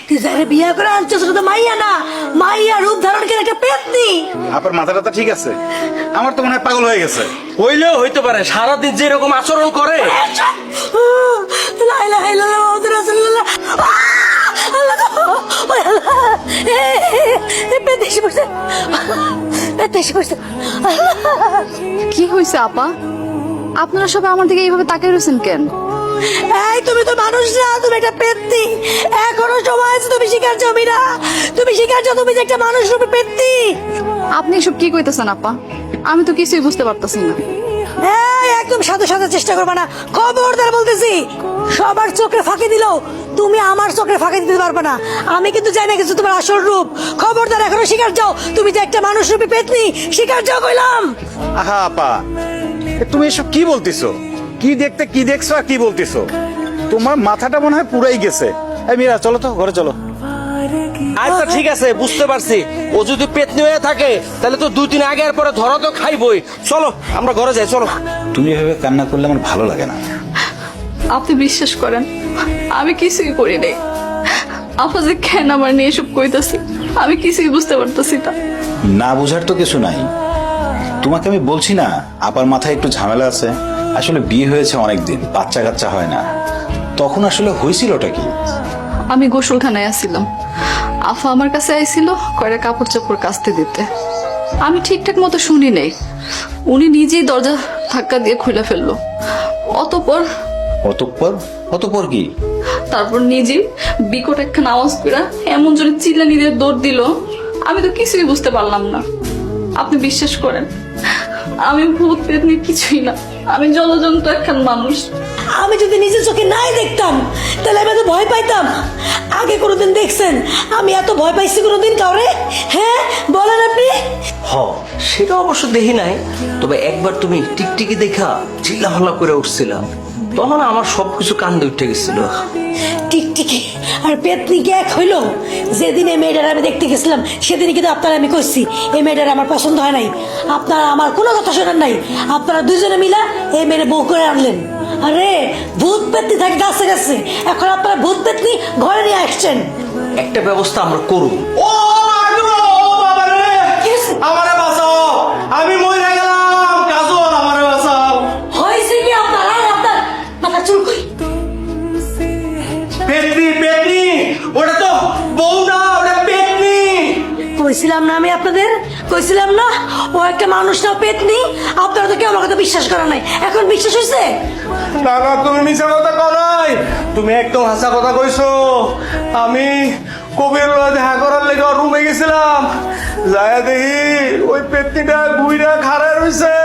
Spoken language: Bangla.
তুই যারে বিয়ে করে আনছিস ওটা তো মাইয়া না, মাইয়া রূপ ধারণ করে একটা পেতনি। আপনার মাথাটা তো ঠিক আছে, আমার তো মনে হয় পাগল হয়ে গেছে। হইলেও হইতে পারে, সারাদিন যে এরকম আচরণ করে। লা ইলাহা ইল্লাল্লাহ মুহাম্মাদুর রাসূলুল্লাহ। আল্লাহ গো, ওই আল্লাহ, পেতে এসে পড়ছে, পেতে এসে পড়ছে। কি হয়েছে আপা? আপনারা সবাই আমার দিকে এইভাবে তাকিয়ে রয়েছেন কেন? এই তুমি তো মানুষ না, তুমি একটা পেতনি। এখনো সময় আছে, তুমি শিকার জমি না, তুমি শিকার যাও, তুমি যে একটা মানুষ রূপে পেতনি। আপনি এসব কি কইতেছেন আপা? আমি তো কিছুই বুঝতে পারতেছি না। এই একদম সাথে সাথে চেষ্টা করবে না, খবরদার বলতেছি। সবার চোখে ফাঁকি দিলেও তুমি আমার চোখে ফাঁকি দিতে পারবে না। আমি কিন্তু জানি না কিছু তোমার আসল রূপ। খবরদার এখনো শিকার যাও, তুমি যে একটা মানুষ রূপে পেতনি, শিকার যাও কইলাম। আহা আপা, তুমি এসব কি বলতেছো? কি দেখতে কি দেখছো আর কি বলতেছো? তোমার মাথাটা মনে হয় পুরাই গেছে। এই মীরা, চলো তো ঘরে চলো। আচ্ছা ঠিক আছে, বুঝতে পারছি। ও যদি পেতনি হয়ে থাকে তাহলে তো 2 দিন আগে আর পরে ধরা তো খাইবই। চলো আমরা ঘরে যাই, চলো। তুমি এভাবে কান্না করলে আমার ভালো লাগে না। আপনি বিশ্বাস করেন, আমি কিছুই করি নাই। আপা যে কেন আমার নিয়ে এসব কইতাছে, আমি কিছুই বুঝতে পারতেছি না। না বুঝার তো কিছু নাই। তোমাকে আমি বলছি না আপার মাথায় একটু ঝামেলা আছে। আসলে বিয়ে হয়েছে অনেকদিন, বাচ্চা কাচ্চা হয় না। তখন আসলে হয়েছিলটা কি? আমি গোসলখানায় আসছিলাম, আফা আমার কাছে আইছিল কয়টা কাপড় চোপড় কাচতে দিতে। আমি ঠিকঠাক মতো শুনি নাই, উনি নিজেই দরজা ধাক্কা দিয়ে খুলে ফেললো। অতঃপর অতঃপর? অতঃপর কি? তারপর নিজেই বিকট একখান আওয়াজ করে এমন জোরে চিল্লানি দিয়ে দৌড় দিল, আমি তো কিছুই বুঝতে পারলাম না। আপনি বিশ্বাস করেন, আমি ভূত পেতনি কিছুই না, আমি জলজন্ত একখান মানুষ। আমি যদি নিজের চোখে নাই দেখতাম তাহলে আমি এত ভয় পাইতাম? আগে কোনোদিন দেখছেন আমি এত ভয় পাইছি কোনোদিন কাউরে? হ্যাঁ বলেন আপনি। হ, সেটা অবশ্য দেখি নাই, তবে একবার তুমি টিকটিকি দেখা চিল্লাফাল্লা করে উঠছিলাম, তখন আমার সবকিছু কান্দে উঠে গেছিল। টিকটিকি আর পেতনি কি এক হইলো? যেদিন এই মেয়েটার আমি দেখতে গেছিলাম সেদিনই কিন্তু আপনারা আমি কইছি এই মেয়েটার আমার পছন্দ হয় নাই। আপনারা আমার কোনো কথা শোনেন নাই, আপনারা দুজনে মিলা এই মেয়ের বউ করে আনলেন। আরে ভূত পেতনি থাকে গাছে গাছে, এখন আপনারা ভূত পেতনি ঘরে নিয়ে আসছেন। একটা ব্যবস্থা আমরা করব। ও বাবা রে, আমারে বাঁচাও, আমি মরে গেলাম। কাজল, আমারে বাঁচাও। হয়েছে কি আপনার? আর আপনার মাথা চুল কই? পেতনি, পেতনি, ওটা তো বউ না, ওটা পেতনি। কইছিলাম না আমি আপনাদের, কইছিলাম না ও একটা মানুষ না পেতনি? আপনারা তো কেউ আমার কথা বিশ্বাস করা নাই, এখন বিশ্বাস হয়েছে? না না, তুমি মিছা কথা কও নাই, তুমি একদম হাসা কথা কইছো। আমি কবির দেখা করার লেগে রুমে গেছিলাম, যায় দেখি ওই পেতনিটা বুইরা খাড়া রইছে।